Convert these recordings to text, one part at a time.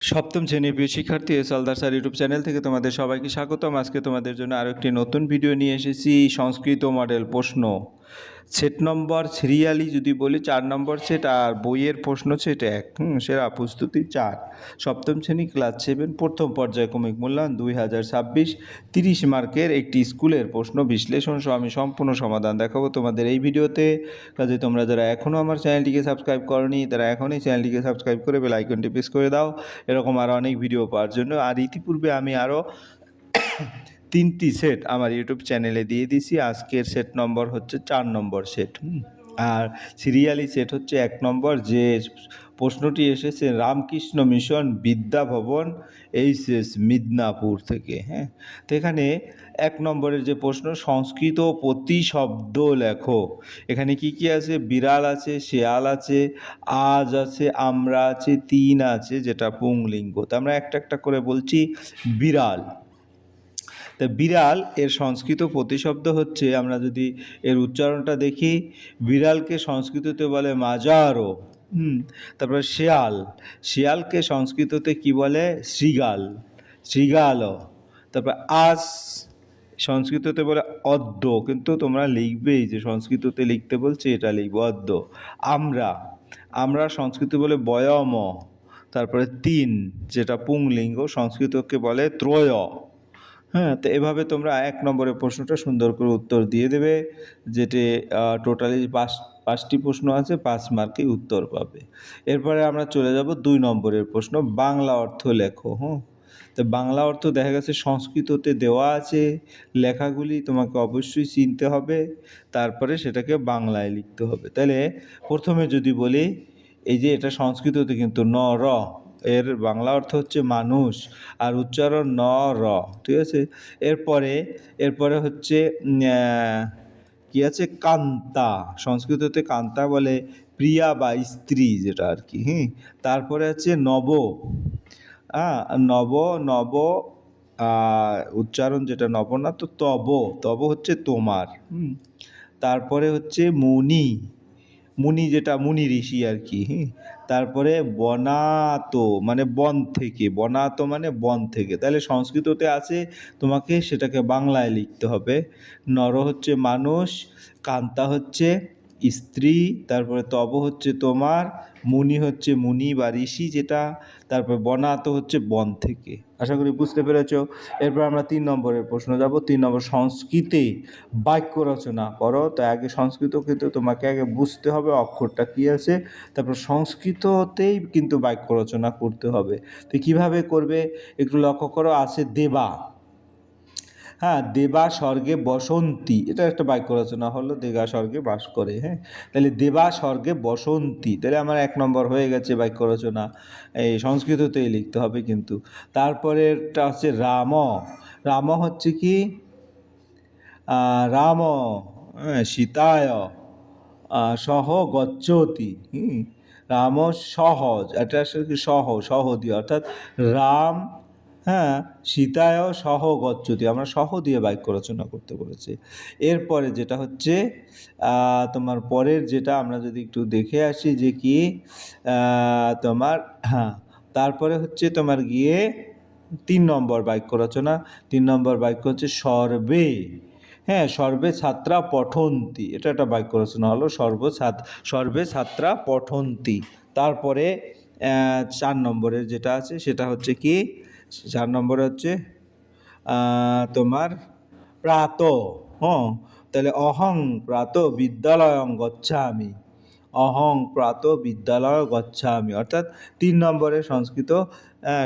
সপ্তম শ্রেণীর প্রিয় শিক্ষার্থী সলদার স্যার ইউটিউব চ্যানেল থেকে তোমাদের সবাইকে স্বাগতম। আজকে তোমাদের জন্য আরও একটি নতুন ভিডিও নিয়ে এসেছি। সংস্কৃত মডেল প্রশ্ন সেট নম্বর সিরিয়ালি যদি বলি 4 নম্বর সেট, আর বইয়ের প্রশ্ন সেট 1। সেরা প্রস্তুতি 4, সপ্তম শ্রেণী ক্লাস 7, প্রথম পর্যায়ক্রমিক মূল্যায়ন 2026, 30 মার্কের একটি স্কুলের প্রশ্ন বিশ্লেষণ সহ আমি সম্পূর্ণ সমাধান দেখাবো তোমাদের এই ভিডিওতে। কাজে তোমরা যারা এখনও আমার চ্যানেলটিকে সাবস্ক্রাইব করনি তারা এখনই চ্যানেলটিকে সাবস্ক্রাইব করে বেল আইকনটি প্রেস করে দাও এরকম আরও অনেক ভিডিও পাওয়ার জন্য। আর ইতিপূর্বে আমি আরও 3টি সেট আমার ইউটিউব চ্যানেলে দিয়ে দিছি। আজকের সেট নম্বর হচ্ছে 4 নম্বর সেট, আর সিরিয়ালি সেট হচ্ছে 1 নম্বর। যে প্রশ্নটি এসেছে রামকৃষ্ণ মিশন বিদ্যা ভবন এইচএস মিদনাপুর থেকে। তো এখানে 1 নম্বরের যে প্রশ্ন, সংস্কৃত প্রতিশব্দ লেখো। এখানে কি কি আছে? বিড়াল আছে, শেয়াল আছে, আজ আছে, আমরা আছে, তিন আছে, যেটা পুংলিঙ্গ। তো আমরা একটা একটা করে বলছি। বিড়াল, তা বিড়াল এর সংস্কৃত প্রতিশব্দ হচ্ছে, আমরা যদি এর উচ্চারণটা দেখি, বিড়ালকে সংস্কৃততে বলে মাজারো। তারপরে শেয়াল, শিয়ালকে সংস্কৃততে কি বলে? শৃগাল, শৃগাল। তারপর আস সংস্কৃততে বলে অদ্য, কিন্তু তোমরা লিখবেই যে সংস্কৃততে লিখতে বলছে এটা লিখবে অদ্য। আমরা, আমরা সংস্কৃত বলে বয়ম। তারপরে তিন, যেটা পুংলিঙ্গ, সংস্কৃতকে বলে ত্রয়। তো এভাবে তোমরা 1 নম্বরের প্রশ্নটা সুন্দর করে উত্তর দিয়ে দেবে, যেটি টোটালি 5টি প্রশ্ন আছে, 5 মার্কে উত্তর পাবে। এরপরে আমরা চলে যাব 2 নম্বরের প্রশ্ন, বাংলা অর্থ লেখো। তো বাংলা অর্থ দেখা গেছে সংস্কৃততে দেওয়া আছে, লেখাগুলি তোমাকে অবশ্যই চিনতে হবে, তারপরে সেটাকে বাংলায় লিখতে হবে। তাহলে প্রথমে যদি বলি, এই যে এটা সংস্কৃততে কিন্তু ন র, এর বাংলা অর্থ হচ্ছে মানুষ, আর উচ্চারণ ন র, ঠিক আছে। এরপরে হচ্ছে কি আছে? কান্তা, সংস্কৃততে কান্তা বলে প্রিয়া বা স্ত্রী, যেটা আর কি। তারপরে আছে নব, নব, নব উচ্চারণ যেটা নব না, তো তব, তব হচ্ছে তোমার। তারপরে হচ্ছে মুনি, মুনি যেটা মুনি ঋষি আর কি। তারপরে বনাত মানে বন থেকে, বনাত মানে বন থেকে। তাহলে সংস্কৃততে আছে, তোমাকে সেটাকে বাংলায় লিখতে হবে। নর হচ্ছে মানুষ, কান্তা হচ্ছে স্ত্রী, তারপরে তব হচ্ছে তোমার, মুনি হচ্ছে মুনি বা ঋষি যেটা, তারপরে বনাত হচ্ছে বন থেকে। আশা করি বুঝতে পেরেছ। এরপর আমরা 3 নম্বরের প্রশ্ন যাব। 3 নম্বর, সংস্কৃতে বাক্য রচনা করো। তো আগে সংস্কৃত কিন্তু তোমাকে আগে বুঝতে হবে অক্ষরটা কী আছে, তারপর সংস্কৃততেই কিন্তু বাক্য রচনা করতে হবে। তো কীভাবে করবে একটু লক্ষ্য করো। আছে দেবা, দেবা স্বর্গে বসন্তী, এটা একটা বাক্য রচনা হলো, দেবা স্বর্গে বাস করে। তাহলে দেবা স্বর্গে বসন্তী, তাহলে আমার 1 নম্বর হয়ে গেছে বাক্য রচনা। এই সংস্কৃততেই লিখতে হবে কিন্তু। তারপরেরটা হচ্ছে রাম, রাম হচ্ছে কি? রাম সীতায় সহ গচ্ছতি। রাম সহজ, এটা আসলে কি সহ দিয়ে, অর্থাৎ রাম সীতায় সহ গচ্ছতি, আমরা সহ দিয়ে বাক্য রচনা করতে বলেছি। এরপরে যেটা হচ্ছে তোমার পরের যেটা, আমরা যদি একটু দেখে আসি যে কি তোমার, তারপরে হচ্ছে তোমার গিয়ে 3 নম্বর বাক্য রচনা। 3 নম্বর বাক্য হচ্ছে সর্বে, সর্বে ছাত্রা পঠন্তি, এটা একটা বাক্য রচনা হলো, সর্বে ছাত্রা পঠন্তি। তারপরে 4 নম্বরের যেটা আছে সেটা হচ্ছে কি? 4 নম্বরে হচ্ছে তোমার প্রাত, তাহলে অহং প্রাত বিদ্যালয়ং গচ্ছামি, অহং প্রাত বিদ্যালয় গচ্ছামি, অর্থাৎ 3 নম্বরে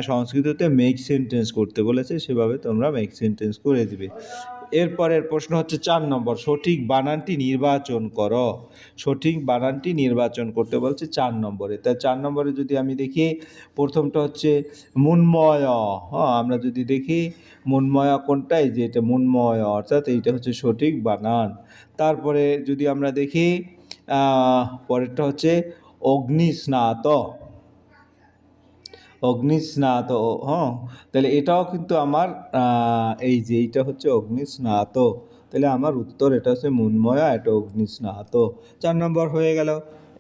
সংস্কৃততে মেক সেন্টেন্স করতে বলেছে, সেভাবে তোমরা মেক সেন্টেন্স করে দিবে। এরপরের প্রশ্ন হচ্ছে 4 নম্বর, সঠিক বানানটি নির্বাচন করো। সঠিক বানানটি নির্বাচন করতে বলছে 4 নম্বরে। তাই 4 নম্বরে যদি আমি দেখি, প্রথমটা হচ্ছে মুন্ময়। আমরা যদি দেখি মুন্ময় কোনটাই, যে এটা মুন্ময়, অর্থাৎ এইটা হচ্ছে সঠিক বানান। তারপরে যদি আমরা দেখি পরেরটা হচ্ছে অগ্নিস্নাত, অগ্নিস্নাত, তাহলে এটাও কিন্তু আমার এই যে এইটা হচ্ছে অগ্নিস্নাত, তাহলে আমার উত্তর এটা হচ্ছে মুন্ময়, এটা অগ্নিস্নাত। 4 নম্বর হয়ে গেল।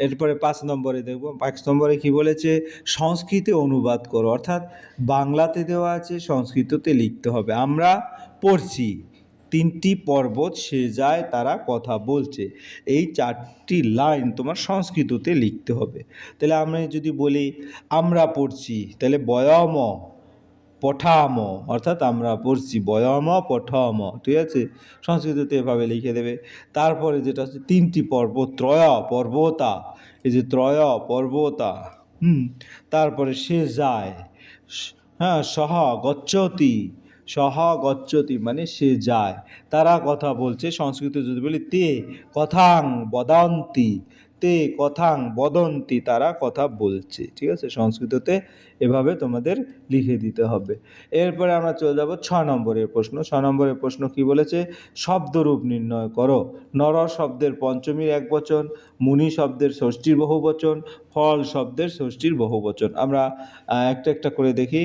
এরপরে 5 নম্বরে দেখব, 5 নম্বরে কি বলেছে, সংস্কৃতে অনুবাদ করো, অর্থাৎ বাংলাতে দেওয়া আছে, সংস্কৃততে লিখতে হবে। আমরা পড়ছি 3টি পর্বত সে যায় তারা কথা বলছে, এই 4টি লাইন তোমার সংস্কৃততে লিখতে হবে। তাহলে আমি যদি বলি আমরা পড়ছি, তাহলে বয়ম পঠাম, অর্থাৎ আমরা পড়ছি বয়ম পঠম, ঠিক আছে, সংস্কৃততে এভাবে লিখে দেবে। তারপরে যেটা হচ্ছে 3টি পর্বত, ত্রয় পর্বতা, এই যে ত্রয় পর্বতা, তারপরে সে যায়, হ্যাঁ, সহ গচ্ছতি, সহ গচ্ছতি মানে সে যায়, তারা কথা বলছে। সংস্কৃত যদি বলি তে কথাং বদন্তি, তে কথাং বদন্তি, তারা কথা বলছে, ঠিক আছে, সংস্কৃততে এভাবে তোমাদের লিখে দিতে হবে। এরপরে আমরা চলে যাব 6 নম্বরের প্রশ্ন। 6 নম্বরের প্রশ্ন কি বলেছে, শব্দরূপ নির্ণয় করো। নর শব্দের পঞ্চমীর একবচন, মুনি শব্দের ষষ্ঠীর বহুবচন, ফল শব্দের ষষ্ঠীর বহুবচন। আমরা একটা একটা করে দেখি।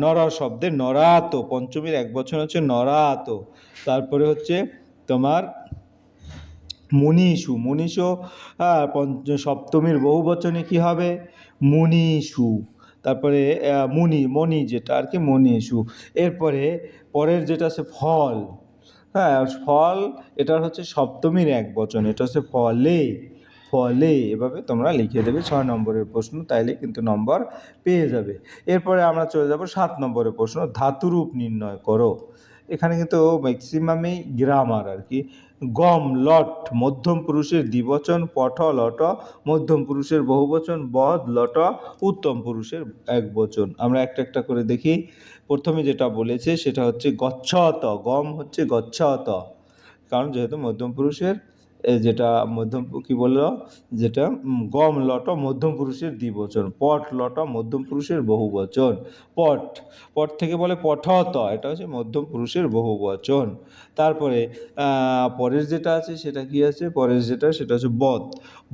নর শব্দের নরাত, পঞ্চমীর একবচন হচ্ছে নরাত। তারপরে হচ্ছে তোমার মনীষু, মনীষু সপ্তমীর বহুবচনে কি হবে, মুনীষু। তারপরে মণি যেটা আর কি, মনীষু। এরপরে পরের যেটা আছে ফল, হ্যাঁ, ফল, এটার হচ্ছে সপ্তমীর একবচন, এটা হচ্ছে ফলে, ফলে, এভাবে তোমরা লিখে দেবে 6 নম্বরের প্রশ্ন, তাইলে কিন্তু নম্বর পেয়ে যাবে। এরপরে আমরা চলে যাব 7 নম্বরের প্রশ্ন, ধাতুরূপ নির্ণয় করো। এখানে কিন্তু ম্যাক্সিমামই গ্রামার আর কি। গম লট মধ্যম পুরুষের দ্বিবচন, পঠ লট মধ্যম পুরুষের বহুবচন, বদ লট উত্তম পুরুষের একবচন। আমরা একটা একটা করে দেখি। প্রথমে যেটা বলেছে সেটা হচ্ছে গচ্ছত, গম হচ্ছে গচ্ছত, কারণ যেহেতু মধ্যম পুরুষের যেটা মধ্যম কি বলল, যেটা গম লট মধ্যম পুরুষের দ্বিবচন, পট লট মধ্যম পুরুষের বহুবচন, পট, পট থেকে বলে পঠত, এটা হচ্ছে মধ্যম পুরুষের বহুবচন। তারপরে পরের যেটা আছে সেটা কি আছে, পরের যেটা সেটা হচ্ছে বদ,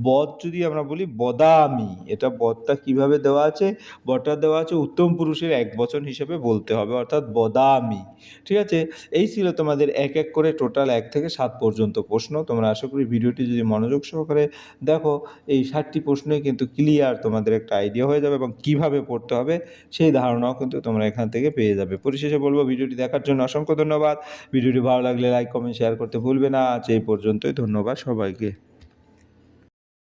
বদ যদি আমরা বলি বদামি, এটা বদটা কিভাবে দেওয়া আছে, বদটা দেওয়া আছে উত্তম পুরুষের একবচন হিসেবে বলতে হবে, অর্থাৎ বদামি, ঠিক আছে। এই ছিল তোমাদের এক এক করে টোটাল 1 থেকে 7 পর্যন্ত প্রশ্ন। তোমরা আশা করি ভিডিওটি যদি মনোযোগ সহকারে দেখো, এই 7টি প্রশ্নে কিন্তু ক্লিয়ার তোমাদের একটা আইডিয়া হয়ে যাবে এবং কিভাবে পড়তে হবে সেই ধারণাও কিন্তু তোমরা এখান থেকে পেয়ে যাবে। পরিশেষে বলবো, ভিডিওটি দেখার জন্য অসংখ্য ধন্যবাদ। ভিডিওটি ভালো লাগলে লাইক কমেন্ট শেয়ার করতে ভুলবে না। আজ এই পর্যন্তই, ধন্যবাদ সবাইকে।